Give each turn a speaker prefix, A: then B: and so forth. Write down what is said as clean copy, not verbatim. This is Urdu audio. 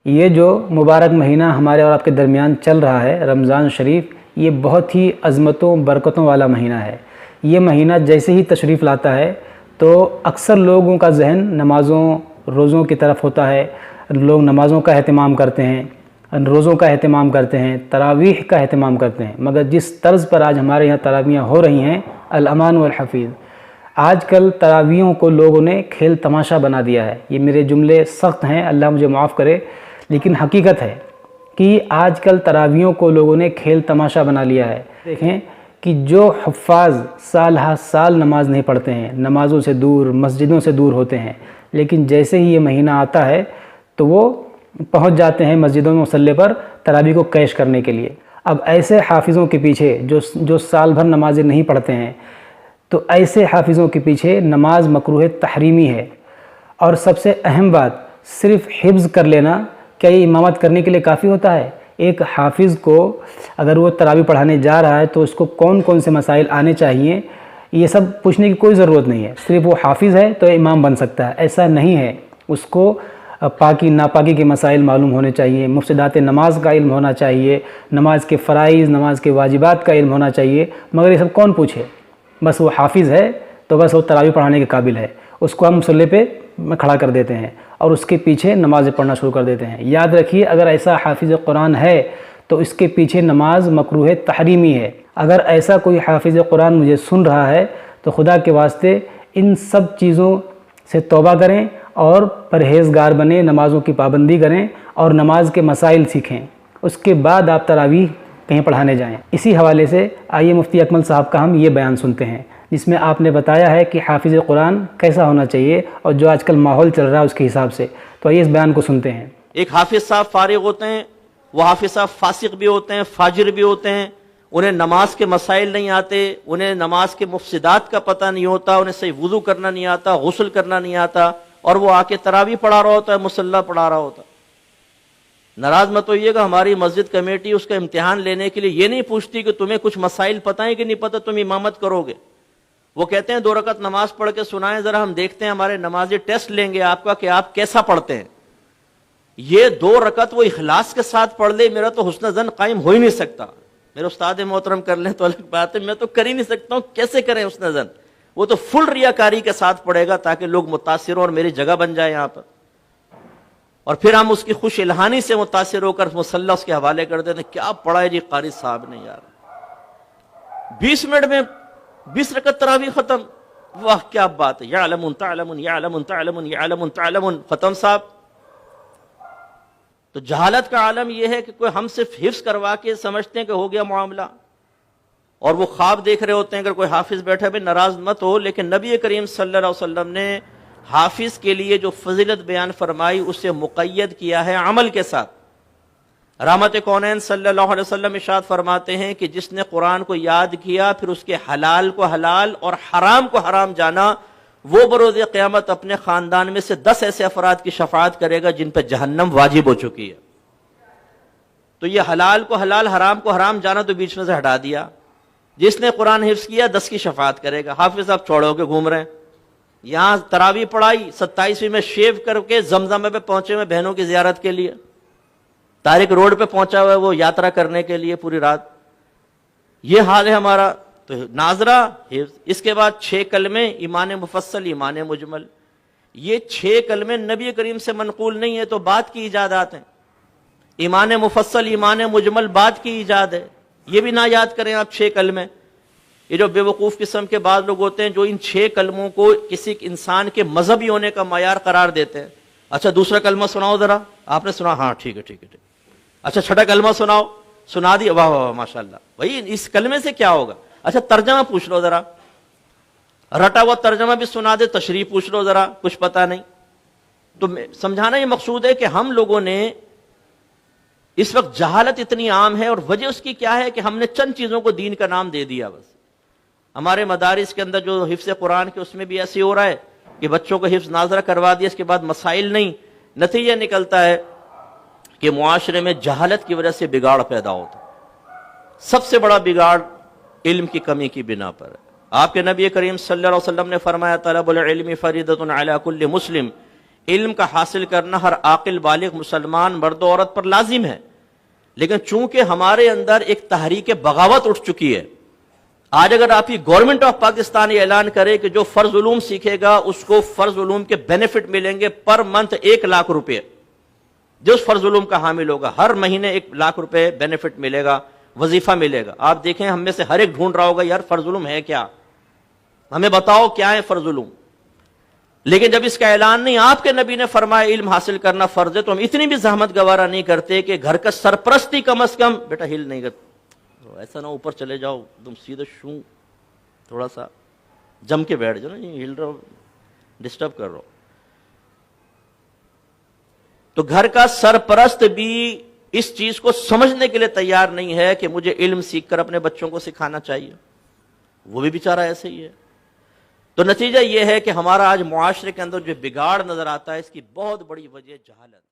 A: یہ جو مبارک مہینہ ہمارے اور آپ کے درمیان چل رہا ہے رمضان شریف، یہ بہت ہی عظمتوں برکتوں والا مہینہ ہے۔ یہ مہینہ جیسے ہی تشریف لاتا ہے تو اکثر لوگوں کا ذہن نمازوں روزوں کی طرف ہوتا ہے۔ لوگ نمازوں کا اہتمام کرتے ہیں، روزوں کا اہتمام کرتے ہیں، تراویح کا اہتمام کرتے ہیں، مگر جس طرز پر آج ہمارے یہاں تراویحیں ہو رہی ہیں، الامان والحفیظ، آج کل تراویحوں کو لوگوں نے کھیل تماشا بنا دیا ہے۔ یہ میرے جملے سخت ہیں، اللہ مجھے معاف کرے، لیکن حقیقت ہے کہ آج کل تراویحوں کو لوگوں نے کھیل تماشا بنا لیا ہے۔ دیکھیں کہ جو حفاظ سال ہر سال نماز نہیں پڑھتے ہیں، نمازوں سے دور، مسجدوں سے دور ہوتے ہیں، لیکن جیسے ہی یہ مہینہ آتا ہے تو وہ پہنچ جاتے ہیں مسجدوں میں مصلی پر تراویح کو کیش کرنے کے لیے۔ اب ایسے حافظوں کے پیچھے جو سال بھر نمازیں نہیں پڑھتے ہیں، تو ایسے حافظوں کے پیچھے نماز مکروہ تحریمی ہے۔ اور سب سے اہم بات، صرف حفظ کر لینا کیا یہ امامت کرنے کے لیے کافی ہوتا ہے؟ ایک حافظ کو اگر وہ تراویح پڑھانے جا رہا ہے تو اس کو کون کون سے مسائل آنے چاہیے، یہ سب پوچھنے کی کوئی ضرورت نہیں ہے۔ صرف وہ حافظ ہے تو امام بن سکتا ہے، ایسا نہیں ہے۔ اس کو پاکی ناپاکی کے مسائل معلوم ہونے چاہیے، مفسدات نماز کا علم ہونا چاہیے، نماز کے فرائض، نماز کے واجبات کا علم ہونا چاہیے، مگر یہ سب کون پوچھے؟ بس وہ حافظ ہے تو بس وہ تراویح پڑھانے کے قابل ہے، اس کو ہم مصلی پہ کھڑا کر دیتے ہیں اور اس کے پیچھے نماز پڑھنا شروع کر دیتے ہیں۔ یاد رکھیے، اگر ایسا حافظ قرآن ہے تو اس کے پیچھے نماز مکروہ تحریمی ہے۔ اگر ایسا کوئی حافظ قرآن مجھے سن رہا ہے تو خدا کے واسطے ان سب چیزوں سے توبہ کریں اور پرہیزگار بنیں، نمازوں کی پابندی کریں اور نماز کے مسائل سیکھیں، اس کے بعد آپ تراویح کہیں پڑھانے جائیں۔ اسی حوالے سے آئیے مفتی اکمل صاحب کا ہم یہ بیان سنتے ہیں، جس میں آپ نے بتایا ہے کہ حافظ قرآن کیسا ہونا چاہیے اور جو آج کل ماحول چل رہا ہے اس کے حساب سے۔ تو آئیے اس بیان کو سنتے ہیں۔
B: ایک حافظ صاحب فارغ ہوتے ہیں، وہ حافظ صاحب فاسق بھی ہوتے ہیں، فاجر بھی ہوتے ہیں، انہیں نماز کے مسائل نہیں آتے، انہیں نماز کے مفسدات کا پتہ نہیں ہوتا، انہیں صحیح وضو کرنا نہیں آتا، غسل کرنا نہیں آتا، اور وہ آ کے تراویح پڑھا رہا ہوتا ہے، مصلی پڑھا رہا ہوتا ہے۔ ناراض مت ہوئیے گا، ہماری مسجد کمیٹی اس کا امتحان لینے کے لیے یہ نہیں پوچھتی کہ تمہیں کچھ مسائل پتہ ہیں کہ نہیں پتہ، تم امامت کرو گے۔ وہ کہتے ہیں 2 رکعت نماز پڑھ کے سنائیں ذرا، ہم دیکھتے ہیں، ہمارے نمازی ٹیسٹ لیں گے آپ کا کہ آپ کیسا پڑھتے ہیں۔ یہ 2 رکعت وہ اخلاص کے ساتھ پڑھ لے، میرا تو حسن ظن قائم ہو ہی نہیں سکتا۔ میرے استاد محترم کر لیں تو الگ بات ہے، میں تو کر ہی نہیں سکتا ہوں، کیسے کریں حسن ظن؟ وہ تو فل ریاکاری کے ساتھ پڑھے گا تاکہ لوگ متاثر ہوں اور میری جگہ بن جائے یہاں پر، اور پھر ہم اس کی خوش الہانی سے متاثر ہو کر مصلی اس کے حوالے کر دیتے ہیں۔ کیا پڑھا ہے جی قاری صاحب نے یار، 20 منٹ میں 20 رکعت تراویح ختم، واہ کیا بات ہے، یعلم تعلم یعلم تعلم یعلم تعلم، ختم صاحب۔ تو جہالت کا عالم یہ ہے کہ کوئی ہم صرف حفظ کروا کے سمجھتے ہیں کہ ہو گیا معاملہ، اور وہ خواب دیکھ رہے ہوتے ہیں۔ اگر کوئی حافظ بیٹھا بھی ناراض مت ہو، لیکن نبی کریم صلی اللہ علیہ وسلم نے حافظ کے لیے جو فضیلت بیان فرمائی اسے مقید کیا ہے عمل کے ساتھ۔ رحمت کونین صلی اللہ علیہ وسلم ارشاد فرماتے ہیں کہ جس نے قرآن کو یاد کیا پھر اس کے حلال کو حلال اور حرام کو حرام جانا، وہ بروز قیامت اپنے خاندان میں سے 10 ایسے افراد کی شفاعت کرے گا جن پہ جہنم واجب ہو چکی ہے۔ تو یہ حلال کو حلال، حرام کو حرام جانا تو بیچ میں سے ہٹا دیا۔ جس نے قرآن حفظ کیا 10 کی شفاعت کرے گا۔ حافظ صاحب چھوڑو کے گھوم رہے ہیں، یہاں تراویح پڑھائی، 27ویں میں شیو کر کے زمزم پہ پہنچے ہوئے بہنوں کی زیارت کے لیے، طارق روڈ پہ پہنچا ہوا ہے وہ یاترا کرنے کے لیے پوری رات۔ یہ حال ہے ہمارا۔ تو ناظرہ حفظ، اس کے بعد 6 کلمے، ایمان مفصل، ایمان مجمل۔ یہ 6 کلمے نبی کریم سے منقول نہیں ہے، تو بعد کی ایجادات ہیں۔ ایمان مفصل، ایمان مجمل بعد کی ایجاد ہے، یہ بھی نہ یاد کریں آپ 6 کلمے۔ یہ جو بے وقوف قسم کے بعض لوگ ہوتے ہیں جو ان 6 کلموں کو کسی انسان کے مذہبی ہونے کا معیار قرار دیتے ہیں۔ اچھا دوسرا کلمہ سناؤ ذرا، آپ نے سنا؟ ہاں ٹھیک ہے ٹھیک ہے ٹھیک۔ اچھا چھٹا کلمہ سناؤ، سنا دیا، واہ واہ ماشاء اللہ، بھائی اس کلمے سے کیا ہوگا؟ اچھا ترجمہ پوچھ لو ذرا، رٹا ہوا ترجمہ بھی سنا دے، تشریح پوچھ لو ذرا، کچھ پتہ نہیں۔ تو سمجھانا یہ مقصود ہے کہ ہم لوگوں نے اس وقت جہالت اتنی عام ہے، اور وجہ اس کی کیا ہے کہ ہم نے چند چیزوں کو دین کا نام دے دیا بس۔ ہمارے مدارس کے اندر جو حفظ قرآن کے اس میں بھی ایسے ہو رہا ہے کہ بچوں کو حفظ ناظرہ کروا دیا، اس کے بعد مسائل نہیں۔ نتیجہ نکلتا ہے کہ معاشرے میں جہالت کی وجہ سے بگاڑ پیدا ہوتا ہے۔ سب سے بڑا بگاڑ علم کی کمی کی بنا پر ہے۔ آپ کے نبی کریم صلی اللہ علیہ وسلم نے فرمایا طلب العلم فریضۃ علی کل مسلم، علم کا حاصل کرنا ہر عاقل بالغ مسلمان مرد و عورت پر لازم ہے، لیکن چونکہ ہمارے اندر ایک تحریک بغاوت اٹھ چکی ہے، آج اگر آپ کی گورنمنٹ آف پاکستان یہ اعلان کرے کہ جو فرض علوم سیکھے گا اس کو فرض علوم کے بینیفٹ ملیں گے پر منتھ 1,00,000 روپے، جو اس فرض علوم کا حامل ہوگا ہر مہینے 1,00,000 روپے بینیفٹ ملے گا، وظیفہ ملے گا. آپ دیکھیں ہم میں سے ہر ایک ڈھونڈ رہا ہوگا یار فرض علوم ہے کیا، ہمیں بتاؤ کیا ہے فرض علوم. لیکن جب اس کا اعلان نہیں، آپ کے نبی نے فرمایا علم حاصل کرنا فرض ہے، تو ہم اتنی بھی زحمت گوارا نہیں کرتے کہ گھر کا سرپرستی کم از کم بیٹا ہل نہیں کرتے، ایسا نہ اوپر چلے جاؤ تم سیدھے شوں تھوڑا سا جم کے بیٹھ جاؤ، ہل رہا ہو ڈسٹرب کر رہا ہو. تو گھر کا سرپرست بھی اس چیز کو سمجھنے کے لیے تیار نہیں ہے کہ مجھے علم سیکھ کر اپنے بچوں کو سکھانا چاہیے، وہ بھی بیچارہ ایسے ہی ہے. تو نتیجہ یہ ہے کہ ہمارا آج معاشرے کے اندر جو بگاڑ نظر آتا ہے اس کی بہت بڑی وجہ جہالت.